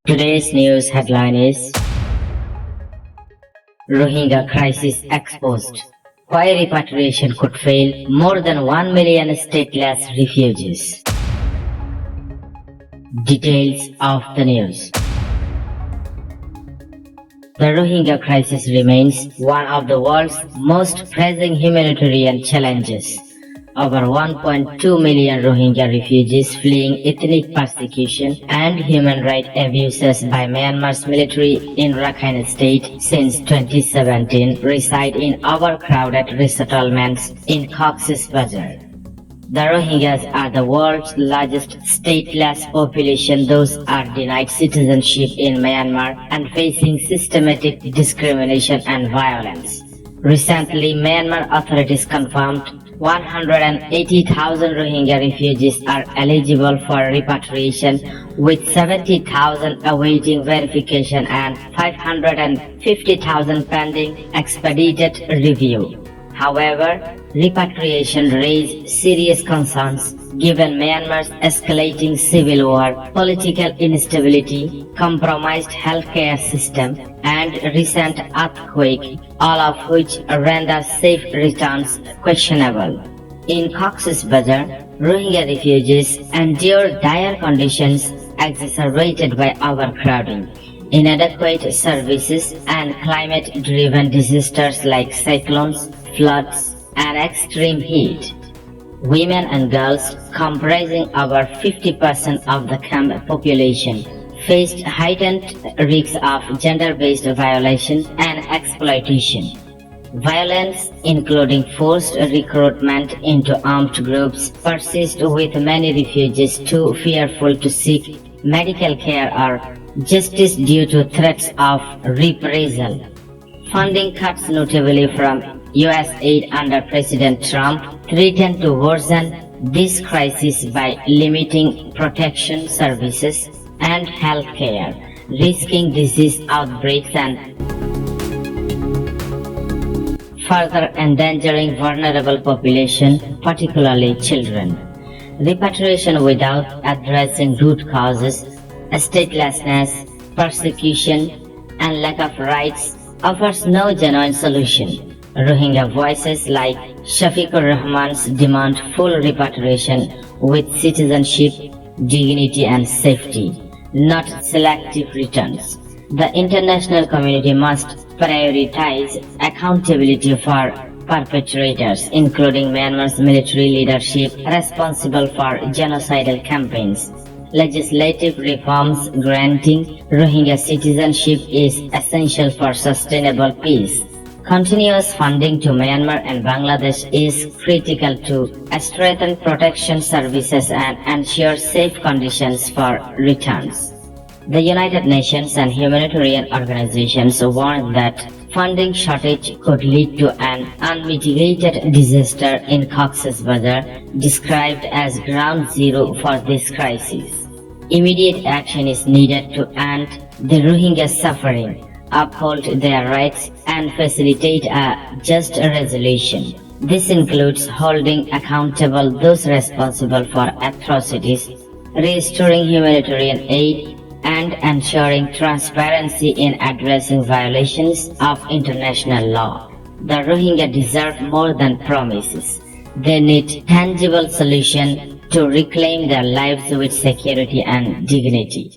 Today's news headline is Rohingya crisis exposed. Why repatriation could fail more than 1 million stateless refugees. Details of the news. The Rohingya crisis remains one of the world's most pressing humanitarian challenges. Over 1.2 million Rohingya refugees fleeing ethnic persecution and human rights abuses by Myanmar's military in Rakhine State since 2017 reside in overcrowded resettlements in Cox's Bazar. The Rohingyas are the world's largest stateless population. Those are denied citizenship in Myanmar and facing systematic discrimination and violence. Recently, Myanmar authorities confirmed 180,000 Rohingya refugees are eligible for repatriation, with 70,000 awaiting verification and 550,000 pending expedited review. However, repatriation raised serious concerns given Myanmar's escalating civil war, political instability, compromised healthcare system, and recent earthquake, all of which render safe returns questionable. In Cox's Bazar, Rohingya refugees endure dire conditions exacerbated by overcrowding, inadequate services, and climate-driven disasters like cyclones, floods, and extreme heat. Women and girls, comprising over 50% of the camp population, faced heightened risks of gender-based violation and exploitation. Violence, including forced recruitment into armed groups, persists, with many refugees too fearful to seek medical care or justice due to threats of reprisal. Funding cuts, notably from U.S. aid under President Trump, threaten to worsen this crisis by limiting protection services and health care, risking disease outbreaks and further endangering vulnerable population, particularly children. Repatriation without addressing root causes, statelessness, persecution, and lack of rights offers no genuine solution. Rohingya voices like Shafiqur Rahman's demand full repatriation with citizenship, dignity, and safety, not selective returns. The international community must prioritize accountability for perpetrators, including Myanmar's military leadership responsible for genocidal campaigns. Legislative reforms granting Rohingya citizenship is essential for sustainable peace. Continuous funding to Myanmar and Bangladesh is critical to strengthen protection services and ensure safe conditions for returns. The United Nations and humanitarian organizations warn that funding shortage could lead to an unmitigated disaster in Cox's Bazar, described as ground zero for this crisis. Immediate action is needed to end the Rohingya suffering, uphold their rights, and facilitate a just resolution. This includes holding accountable those responsible for atrocities, restoring humanitarian aid, and ensuring transparency in addressing violations of international law. The Rohingya deserve more than promises. They need tangible solutions to reclaim their lives with security and dignity.